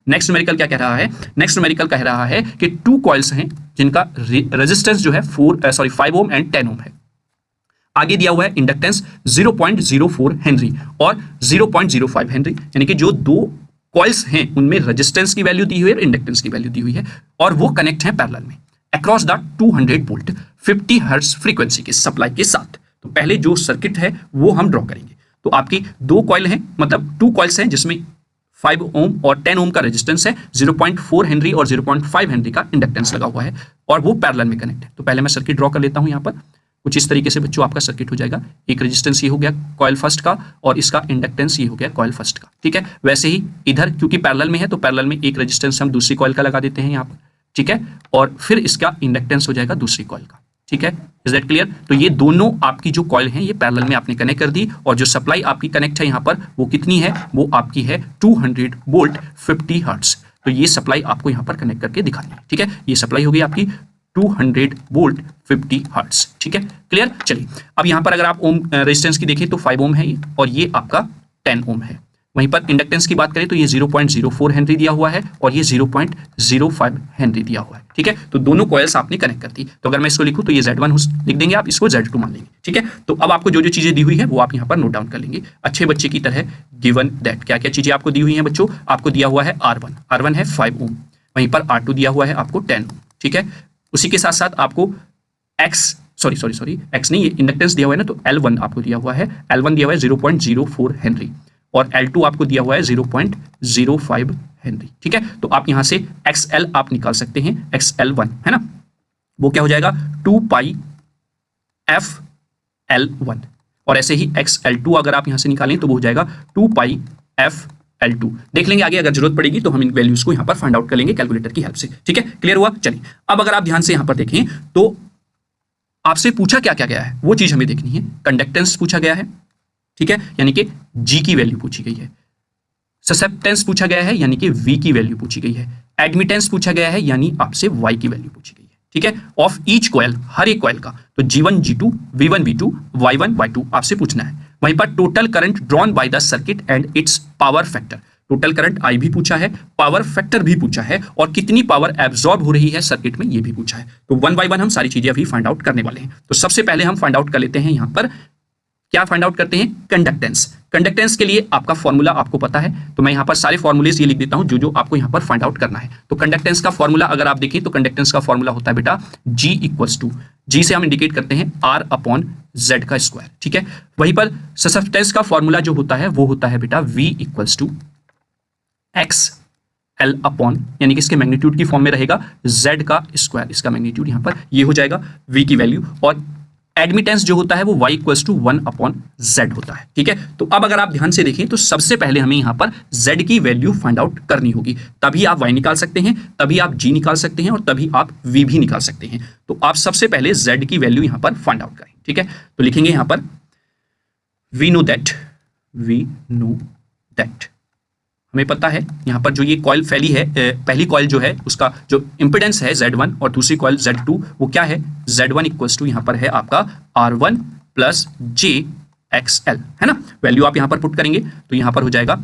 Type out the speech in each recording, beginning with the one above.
Next numerical क्या कह रहा है? नेक्स्ट न्यूमेरिकल कह रहा है कि 2 कॉइल्स हैं जिनका रेजिस्टेंस जो है 5 ओम एंड 10 ओम है। आगे दिया हुआ है इंडक्टेंस 0.04 हेनरी और 0.05 हेनरी, यानी कि जो 2 कॉइल्स हैं उनमें रेजिस्टेंस की वैल्यू दी हुई है और इंडक्टेंस की वैल्यू दी हुई है, और वो कनेक्ट हैं पैरेलल में across the 200 volt 50 hertz frequency के सप्लाई के साथ। तो पहले जो सर्किट है वो हम ड्रॉ करेंगे। तो आपकी 2 कॉइल हैं, मतलब 2 कॉइल्स हैं जिसमें 5 ओम और 10 ओम का रेजिस्टेंस है, 0.4 हेनरी और 0.5 हेनरी का इंडक्टेंस लगा हुआ है, और वो पैरेलल में कनेक्ट है। तो पहले मैं सर्किट ड्रॉ कर लेता हूं। यहाँ पर कुछ इस तरीके से बच्चों आपका सर्किट हो जाएगा। एक रेजिस्टेंस ये हो गया कॉइल फर्स्ट का, और इसका इंडक्टेंस ये हो गया कॉइल फर्स्ट का। ठीक है, वैसे ही इधर क्योंकि पैरेलल में है तो पैरेलल में एक रेजिस्टेंस हम दूसरी कॉइल का लगा देते हैं यहाँ पर। ठीक है, और फिर इसका इंडक्टेंस हो जाएगा दूसरी कॉइल का। ठीक है, इज दैट क्लियर? तो ये दोनों आपकी जो कॉइल हैं ये पैरेलल में आपने कनेक्ट कर दी, और जो सप्लाई आपकी कनेक्ट है यहाँ पर वो कितनी है? वो आपकी है 200 वोल्ट 50 हर्ट्ज। तो ये सप्लाई आपको यहाँ पर कनेक्ट करके दिखानी है। ठीक है, ये सप्लाई होगी आपकी 200 वोल्ट 50 हर्ट्ज। ठीक है, क्लियर? चलिए अब यहाँ पर अगर आप ओम रेजिस्टेंस की देखें तो 5 ओम है ये, और ये आपका 10 ओम है। वहीं पर इंडक्टेंस की बात करें तो ये 0.04 हेनरी दिया हुआ है और ये 0.05 हेनरी दिया हुआ है। ठीक है, तो दोनों कॉइल्स आपने कनेक्ट कर दी। तो अगर मैं इसको लिखूं तो ये Z1 लिख देंगे आप, इसको Z2 मान लेंगे। ठीक है, तो अब आपको जो जो चीजें दी हुई है वो आप यहाँ पर नोट डाउन कर लेंगे अच्छे बच्चे की तरह। गिवन दैट क्या क्या चीजें आपको दी हुई हैं बच्चों? आपको दिया हुआ है R1 है 5 ओम, वहीं पर R2 दिया हुआ है आपको 10 ओम। ठीक है, उसी के साथ साथ आपको एक्स नहीं, ये इंडक्टेंस दिया हुआ है ना, तो L1 आपको दिया हुआ है, L1 दिया हुआ है 0.04 हेनरी, और L2 आपको दिया हुआ है 0.05 हेनरी। ठीक है, तो आप यहां से XL आप निकाल सकते हैं, XL1 है ना, वो क्या हो जाएगा 2 पाई FL1, और ऐसे ही XL2 अगर आप यहां से निकालें तो वो हो जाएगा 2 पाई FL2। देख लेंगे आगे, अगर जरूरत पड़ेगी तो हम इन वैल्यूज को यहां पर फाइंड आउट कर लेंगे कैलकुलेटर की हेल्प से। ठीक है, क्लियर हुआ? चलिए अब अगर आप ध्यान से यहां पर देखें तो आपसे पूछा क्या क्या गया है वो चीज हमें देखनी है। कंडक्टेंस पूछा गया है, ठीक है, यानी कि G की वैल्यू पूछी गई है। ससेप्टेंस पूछा गया है, यानी कि V की वैल्यू पूछी गई है। एडमिटेंस पूछा गया है, यानी आपसे Y की वैल्यू पूछी गई है। ठीक है, ऑफ ईच कॉइल, हर एक कॉइल का, तो G1 G2 V1 V2 Y1 Y2 आपसे पूछना है। वहीं पर total current drawn by the circuit and it's power factor, total current I भी पूछा है, पावर फैक्टर भी पूछा है, और कितनी पावर एब्जॉर्ब हो रही है सर्किट में ये भी पूछा है। तो 1 बाय 1 हम सारी चीजें अभी फाइंड आउट करने वाले हैं। तो सबसे पहले हम फाइंड आउट कर लेते हैं यहां पर, क्या फाइंड आउट करते हैं? कंडक्टेंस। कंडक्टेंस के लिए आपका फॉर्मूला आपको पता है, तो मैं यहां पर सारे फॉर्मूलेज ये लिख देता हूं जो जो आपको यहां पर फाइंड आउट करना है। तो कंडक्टेंस का फॉर्मूला अगर आप देखें तो कंडक्टेंस का फॉर्मूला होता है बेटा G इक्वल्स टू, G से हम इंडिकेट करते हैं R अपॉन Z का स्क्वायर। ठीक है, वहीं पर ससेप्टेंस का फॉर्मूला जो होता है वो होता है बेटा V equals to X L upon, यानी कि इसके मैग्नीट्यूड की फॉर्म में रहेगा Z का स्क्वायर, इसका मैग्नीट्यूड यहां पर ये हो जाएगा V की वैल्यू, और एडमिटेंस जो होता है वो y equals to 1 upon z होता है। ठीक है, तो अब अगर आप ध्यान से देखें तो सबसे पहले हमें यहां पर z की वैल्यू फाइंड आउट करनी होगी, तभी आप y निकाल सकते हैं, तभी आप g निकाल सकते हैं, और तभी आप v भी निकाल सकते हैं। तो आप सबसे पहले z की वैल्यू यहां पर फाइंड आउट करें। ठीक है, तो लिखेंगे यहां पर वी नो दैट, हमें पता है यहाँ पर जो ये कॉइल फैली है, पहली कॉइल जो है उसका जो इंपेडेंस है Z1 और दूसरी कॉइल Z2, वो क्या है? Z1 इक्वल्स टू यहाँ पर है आपका R1 प्लस JXL, है ना। वैल्यू आप यहाँ पर पुट करेंगे तो यहाँ पर हो जाएगा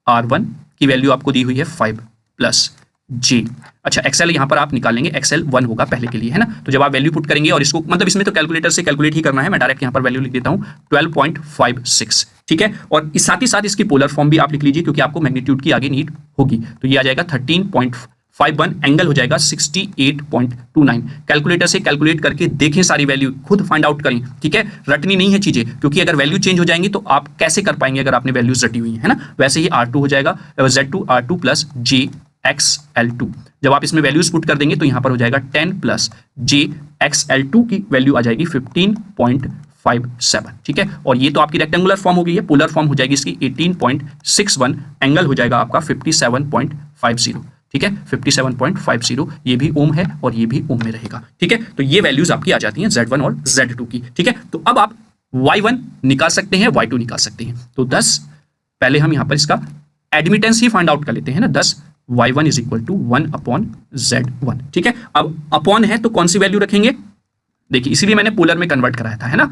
R1 की वैल्यू आपको दी हुई है 5 प्लस J। अच्छा, XL यहाँ पर आप निकाल लेंगे, XL 1 होगा पहले के लिए, है ना। तो जब आप वैल्यू पुट करेंगे, और इसको मतलब इसमें तो कैलकुलेटर से कैलकुलेट ही करना है, मैं डायरेक्ट यहाँ पर वैल्यू लिख देता हूँ 12.56। ठीक है, और साथ ही साथ इसकी पोलर फॉर्म भी आप लिख लीजिए क्योंकि आपको मैग्नीट्यूड की आगे नीड होगी। तो ये आ जाएगा 13.51, एंगल हो जाएगा 68.29। कैलकुलेटर से कैलकुलेट करके देखें, सारी वैल्यू खुद फाइंड आउट करें। ठीक है, रटनी नहीं है चीजें, क्योंकि अगर वैल्यू चेंज हो जाएंगी तो आप कैसे कर पाएंगे अगर आपने वैल्यूज रटी हुई है ना। वैसे ही R2 हो जाएगा Z2 R2 प्लस JXL2। जब आप इसमें वैल्यूज पुट कर देंगे तो यहाँ पर हो जाएगा 10 प्लस JXL2 की वैल्यू आ जाएगी 15.57। ठीक है, और ये तो आपकी रेक्टेंगुलर फॉर्म हो गई है, पोलर फॉर्म हो जाएगी इसकी 18.61, एंगल हो जाएगा आपका 57.50। ठीक है, 57.50, ये भी ओम है और ये भी ओम में रहेगा। ठीक है, तो ये वैल्यूज आपकी आ जाती हैं Z1 और Z2 की। ठीक है, तो अब आप Y1 निकाल सकते हैं, Y2 निकाल सकते हैं। तो 10, पहले हम यहाँ पर इसका एडमिटेंस ही फाइंड आउट कर लेते हैं ना, 10 Y1 is equal to 1 upon Z1। ठीक है, अब अपॉन है तो कौन सी वैल्यू रखेंगे? देखिए, इसीलिए मैंने पोलर में कन्वर्ट कराया था, है ना।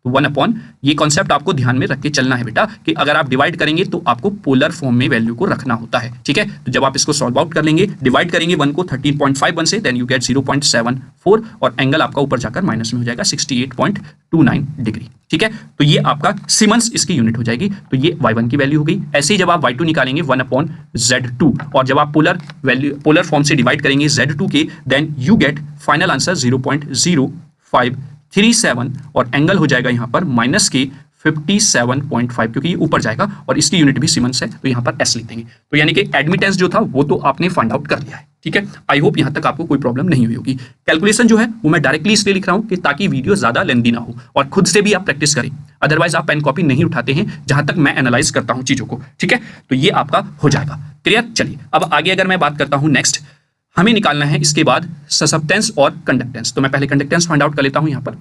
तो 1/, ये कॉन्सेप्ट आपको ध्यान में रख के चलना है बेटा कि अगर आप डिवाइड करेंगे तो आपको पोलर फॉर्म में वैल्यू को रखना होता है, ठीक है। तो जब आप इसको सॉल्व आउट कर लेंगे, डिवाइड करेंगे 1 को 13.51 से, देन यू गेट 0.74 और एंगल आपका ऊपर जाकर माइनस में हो जाएगा 68.29 डिग्री, ठीक है। तो ये आपका सीमेंस इसकी यूनिट हो जाएगी। तो ये y1 की वैल्यू हो गई। ऐसे ही जब आप y2 निकालेंगे 1/Z2 और जब आप पोलर फॉर्म से डिवाइड करेंगे Z2 के, then you get final answer 0.0537 और एंगल हो जाएगा यहाँ पर माइनस के 57.5 क्योंकि ये ऊपर जाएगा और इसकी यूनिट भी सीमेंस है, तो यहाँ पर S लिख देंगे। तो यानी कि एडमिटेंस जो था वो तो आपने फाइंड आउट कर लिया है, ठीक है। आई होप यहाँ तक आपको कोई प्रॉब्लम नहीं हुई होगी। कैलकुलेशन जो है वो मैं डायरेक्टली इसलिए लिख रहा हूँ कि ताकि वीडियो ज्यादा लेंदी ना हो और खुद से भी आप प्रैक्टिस करें, अदरवाइज आप पेन कॉपी नहीं उठाते हैं जहां तक मैं एनालाइज करता हूँ चीजों को, ठीक है। तो ये आपका हो जाएगा क्लियर। चलिए अब आगे अगर मैं बात करता हूँ, नेक्स्ट हमें निकालना है इसके बाद ससेप्टेंस और कंडक्टेंस। तो मैं पहले कंडक्टेंस फाइंड आउट कर लेता हूँ। यहाँ पर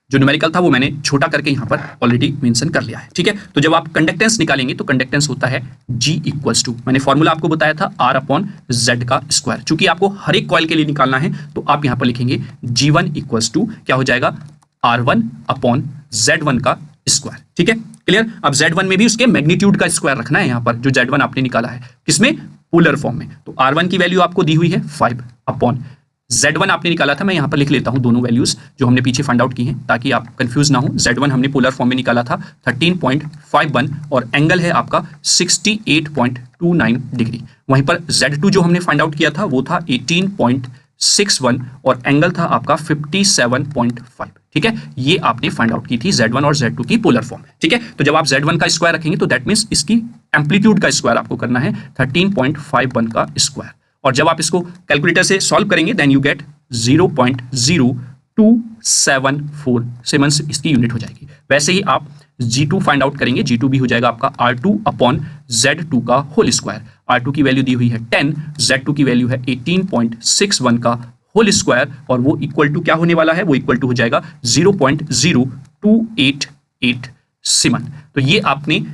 जो न्यूमेरिकल था वो मैंने छोटा करके यहाँ पर ऑलरेडी मेंशन कर लिया है, ठीक है। तो जब आप कंडक्टेंस निकालेंगे तो कंडक्टेंस होता है G इक्वल्स टू, मैंने फॉर्मूला आपको बताया था R/Z का स्क्वायर। चूंकि आपको हर एक कॉइल के लिए निकालना है तो आप यहाँ पर लिखेंगे G1 इक्वल्स टू क्या हो जाएगा R1/Z1 का स्क्वायर, ठीक है क्लियर। अब Z1 में भी उसके मैग्नीट्यूड का स्क्वायर रखना है यहाँ पर, जो Z1 आपने निकाला है किसमें, पोलर फॉर्म में। तो R1 की वैल्यू आपको दी हुई है 5/Z1 आपने निकाला था। मैं यहाँ पर लिख लेता हूँ दोनों वैल्यूज जो हमने पीछे फाइंड आउट की हैं ताकि आप कंफ्यूज ना हो। Z1 हमने पोलर फॉर्म में निकाला था 13.51 और एंगल है आपका 68.29 डिग्री। वहीं पर Z2 जो हमने फाइंड आउट किया था वो था 18.61 और एंगल था आपका 57.5, ठीक है। ये आपने फाइंड आउट की थी Z1 और Z2 की पोलर फॉर्म, ठीक है। तो जब आप Z1 का स्क्वायर रखेंगे तो दैट मीन्स इसकी एम्पलीट्यूड का स्क्वायर आपको करना है 13.51 का स्क्वायर और जब आप इसको कैलकुलेटर से सॉल्व करेंगे देन यू गेट 0.0274 सीमेंस इसकी यूनिट हो जाएगी। वैसे ही आप G2 फाइंड आउट करेंगे, G2 भी हो जाएगा आपका R2/Z2 का होल स्क्वायर। R2 की वैल्यू दी हुई है 10, Z2 की वैल्यू है 18.61 का होल स्क्वायर और वो इक्वल टू क्या होने वाला है, वो इक्वल टू हो जाएगा 0.0288 सीमेंस। तो ये आपने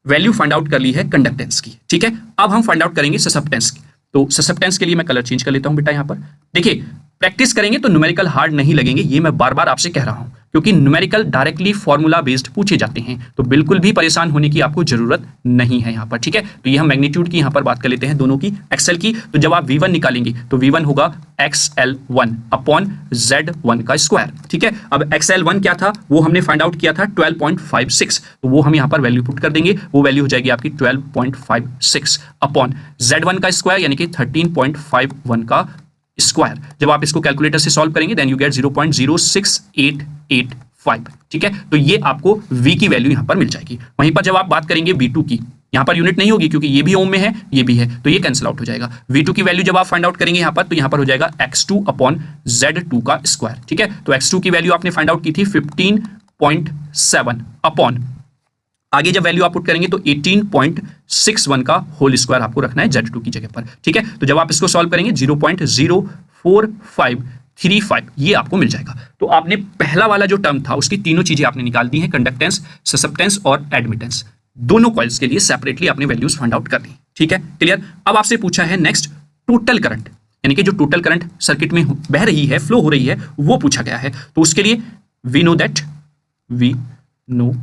वैल्यू फाइंड आउट कर ली है कंडक्टेंस की, ठीक है। अब हम फाइंड आउट करेंगे ससेप्टेंस की। तो ससेप्टेंस के लिए मैं कलर चेंज कर लेता हूं बेटा। यहां पर देखिए प्रैक्टिस करेंगे तो न्यूमेरिकल हार्ड नहीं लगेंगे, ये मैं बार बार आपसे कह रहा हूं क्योंकि न्यूमेरिकल डायरेक्टली फॉर्मूला बेस्ड पूछे जाते हैं, तो बिल्कुल भी परेशान होने की आपको जरूरत नहीं है यहाँ पर, ठीक है। तो ये हम मैग्नीट्यूड की यहाँ पर बात कर लेते हैं दोनों की, एक्सएल की। तो जब आप V1 निकालेंगे तो V1 होगा XL1/Z1 का स्क्वायर, ठीक है। अब XL1 क्या था, वो हमने फाइंड आउट किया था 12.56, तो वो हम यहाँ पर वैल्यू पुट कर देंगे, वो वैल्यू हो जाएगी आपकी 12.56/Z1 का स्क्वायर यानी कि 13.51 का स्क्वायर। जब आप इसको कैलकुलेटर से सॉल्व करेंगे देन यू गेट 0.06885, ठीक है। तो ये आपको V की वैल्यू यहां पर मिल जाएगी। वहीं पर जब आप बात करेंगे V2 की, यहां पर यूनिट नहीं होगी क्योंकि ये भी ओम में है ये भी है, तो ये कैंसिल आउट हो जाएगा। V2 की वैल्यू जब आप फाइंड आउट करेंगे यहां पर तो यहां पर हो जाएगा X2/Z2 का स्क्वायर, ठीक है। तो X2 की वैल्यू आपने फाइंड आउट की थी 15.7 अपॉन, आगे जब वैल्यू आप पुट करेंगे तो 18.61 का होल स्क्वायर आपको रखना है Z2 की जगह पर, ठीक है। तो जब आप इसको सॉल्व करेंगे 0.04535 ये आपको मिल जाएगा। तो आपने पहला वाला जो टर्म था उसकी तीनों चीजें आपने निकाल दी हैं, कंडक्टेंस, ससेप्टेंस और एडमिटेंस। दोनों कॉइल्स के लिए सेपरेटली आपने वैल्यूज फाइंड आउट कर दी, ठीक है क्लियर। अब आपसे पूछा है नेक्स्ट टोटल करंट, यानी कि जो टोटल करंट सर्किट में बह रही है, फ्लो हो रही है, वो पूछा गया है। तो उसके लिए वी नो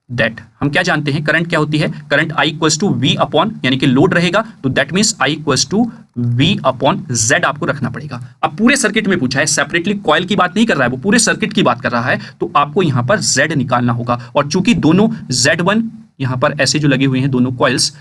दैट हम क्या जानते हैं, करंट क्या होती है, current I equals to V upon, यानी कि लोड रहेगा तो that means I equals to V upon Z आपको रखना पड़ेगा। अब पूरे सर्किट में पूछा है, सेपरेटली कॉइल की बात नहीं कर रहा है, वो पूरे सर्किट की बात कर रहा है, तो आपको यहां पर Z निकालना होगा। और चूंकि दोनों Z1 यहां पर ऐसे जो लगे हुए हैं दोनों कॉइल्स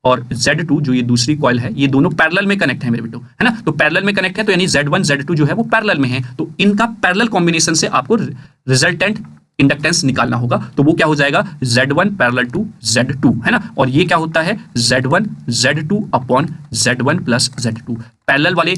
और Z2 जो ये दूसरी कॉइल है, ये दोनों पैरेलल में कनेक्ट है मेरे बेटो, है ना। तो पैरेलल में कनेक्ट है तो यानी Z1 Z2 जो है वो पैरेलल में है, तो इनका पैरेलल कॉम्बिनेशन से आपको रिजल्टेंट इंडक्टेंस निकालना होगा। तो वो क्या हो जाएगा Z1 पैरेलल टू Z2, है ना। और ये क्या होता है Z1 Z2 upon Z1 plus Z2। Parallel वाले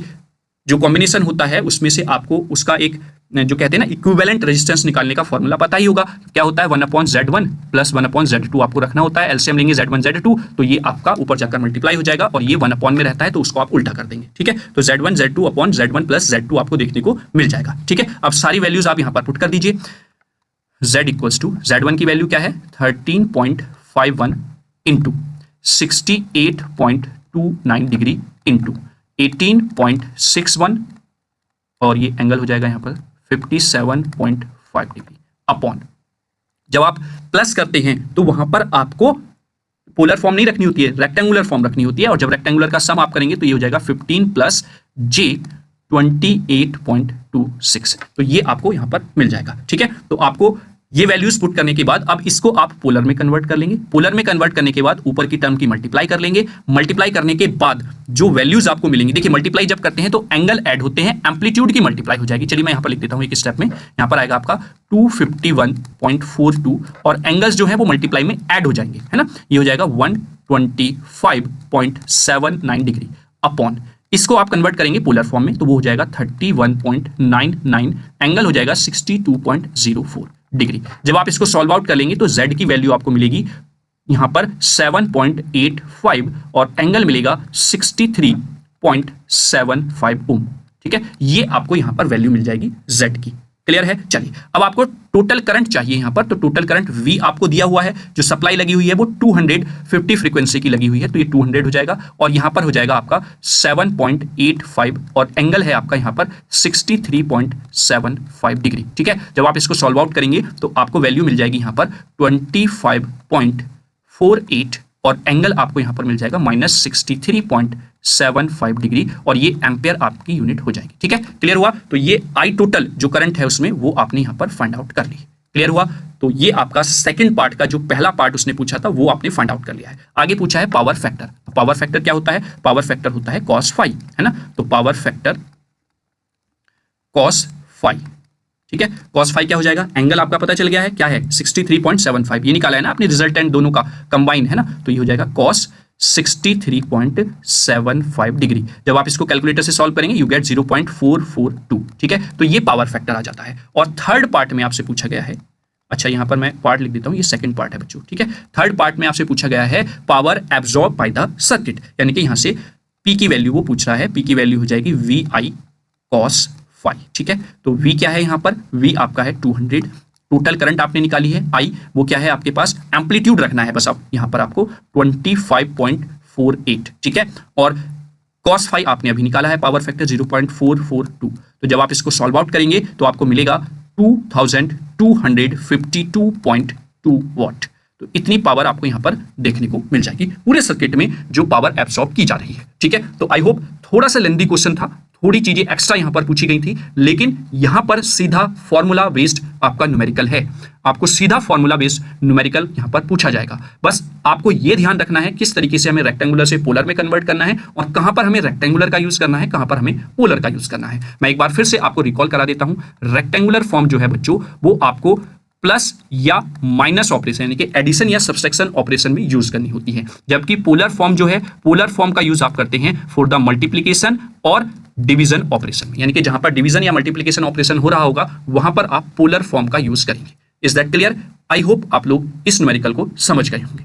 जो कॉम्बिनेशन होता है उसमें से आपको उसका एक जो कहते हैं ना इक्विवेलेंट रेजिस्टेंस निकालने का फॉर्मूला पता ही होगा, क्या होता है 1/Z1 प्लस 1/Z2 आपको रखना होता है। एलसीएम लेंगे Z1 Z2 तो ये आपका ऊपर जाकर मल्टीप्लाई हो जाएगा और ये 1 में रहता है तो उसको आप उल्टा कर देंगे, ठीक है। तो Z1 Z2 upon Z1 plus Z2 आपको देखने को मिल जाएगा, ठीक है। अब सारी वैल्यूज आप यहाँ पर पुट कर दीजिए। Z इक्वल्स टू Z1 की वैल्यू क्या है 13.51 इंटू 68.29 डिग्री इंटू 18.61 और ये एंगल हो जाएगा यहाँ पर 57.5 डिग्री। अपॉन, जब आप प्लस करते हैं तो वहां पर आपको पोलर फॉर्म नहीं रखनी होती है, रेक्टेंगुलर फॉर्म रखनी होती है, और जब रेक्टेंगुलर का सम आप करेंगे तो ये हो जाएगा 15 प्लस j 28.26, तो ये आपको यहां पर मिल जाएगा। ठीक है, तो आपको ये वैल्यूज पुट करने के बाद अब इसको आप पोलर में कन्वर्ट कर लेंगे। पोलर में कन्वर्ट करने के बाद ऊपर की टर्म की मल्टीप्लाई कर लेंगे। मल्टीप्लाई करने के बाद जो वैल्यूज आपको मिलेंगी, देखिए मल्टीप्लाई जब करते हैं तो एंगल ऐड होते हैं, एम्पलीट्यूड की मल्टीप्लाई हो जाएगी। चलिए मैं यहां पर लिख देता हूं एक स्टेप में, यहां पर आएगा आपका 251.42 और एंगल्स जो है वो मल्टीप्लाई में ऐड हो जाएंगे, है ना, ये हो जाएगा 125.79 डिग्री अपॉन, इसको आप कन्वर्ट करेंगे पोलर फॉर्म में तो वो हो जाएगा 31.99, एंगल हो जाएगा 62.04 डिग्री। जब आप इसको सॉल्व आउट कर लेंगे तो z की वैल्यू आपको मिलेगी यहां पर 7.85 और एंगल मिलेगा 63.75 ओम। ठीक है, ये आपको यहां पर वैल्यू मिल जाएगी z की। क्लियर है? चलिए अब आपको टोटल करंट चाहिए यहां पर, तो टोटल करंट V आपको दिया हुआ है, जो सप्लाई लगी हुई है वो 250 फ्रीक्वेंसी की लगी हुई है, तो ये 200 हो जाएगा और यहां पर हो जाएगा आपका 7.85 और एंगल है आपका यहां पर 63.75 डिग्री। ठीक है, जब आप इसको सॉल्व आउट करेंगे तो आपको वैल्यू मिल जाएगी यहां पर 25.48 और एंगल आपको यहां पर मिल जाएगा -63.75 डिग्री और ये एम्पेयर आपकी यूनिट हो जाएगी। ठीक है, क्लियर हुआ? तो ये आई टोटल जो करंट है उसमें वो आपने यहां पर फाइंड आउट कर ली। क्लियर हुआ? तो ये आपका सेकंड पार्ट का जो पहला पार्ट उसने पूछा था वो आपने फाइंड आउट कर लिया है। आगे पूछा है पावर फैक्टर। पावर फैक्टर क्या होता है? पावर फैक्टर होता है cos फाई, है ना, तो पावर फैक्टर cos फाई। ठीक है, cos फाई क्या हो जाएगा? एंगल आपका पता चल गया है, क्या है? 63.75, ये निकाला है ना आपने रिजल्टेंट दोनों का कंबाइन, है ना, तो ये हो जाएगा cos 63.75 डिग्री। जब आप इसको कैलकुलेटर से सॉल्व करेंगे यू गेट 0.442। ठीक है, तो ये पावर फैक्टर आ जाता है। और थर्ड पार्ट में आपसे पूछा गया है, अच्छा यहां पर मैं पार्ट लिख देता हूं, ये सेकंड पार्ट है बच्चों। ठीक है, थर्ड पार्ट में आपसे पूछा गया है power absorb by the circuit, यानी कि यहां से P की वैल्यू वो पूछ रहा है, P की वैल्यू हो जाएगी VI cos फाई। ठीक है, तो V क्या है यहां पर? V आपका है 200, टोटल करंट आपने निकाली है, I वो क्या है आपके पास? एम्पलीट्यूड रखना है बस, अब यहां पर आपको 25.48। ठीक है, और cos फाई आपने अभी निकाला है पावर फैक्टर 0.442, तो जब आप इसको सॉल्व आउट करेंगे तो आपको मिलेगा 2252.2 वॉट। तो इतनी पावर आपको यहां पर देखने को मिल जाएगी पूरे सर्किट में जो पावर एब्सॉर्ब की जा रही है। ठीक है, तो आई होप थोड़ा सा लेंथी क्वेश्चन था, थोड़ी चीजें एक्स्ट्रा यहां पर पूछी गई थी, लेकिन यहां पर सीधा फॉर्मूला बेस्ड आपका न्यूमेरिकल है, आपको सीधा फॉर्मूला बेस्ड न्यूमेरिकल यहां पर पूछा जाएगा। बस आपको यह ध्यान रखना है किस तरीके से हमें रेक्टेंगुलर से पोलर में कन्वर्ट करना है और कहां पर हमें रेक्टेंगुलर का यूज करना है, कहां पर हमें पोलर का यूज करना है। मैं एक बार फिर से आपको रिकॉल करा देता हूं, रेक्टेंगुलर फॉर्म जो है बच्चों वो आपको प्लस या माइनस ऑपरेशन यानी कि एडिशन या सब्सट्रैक्शन ऑपरेशन में यूज करनी होती है, जबकि पोलर फॉर्म जो है, पोलर फॉर्म का यूज आप करते हैं फॉर द मल्टीप्लीकेशन और डिवीजन ऑपरेशन में, यानी कि जहां पर डिवीजन या मल्टीप्लीकेशन ऑपरेशन हो रहा होगा वहां पर आप पोलर फॉर्म का यूज करेंगे। Is that clear? I hope आप लोग इस न्यूमेरिकल को समझ गए होंगे।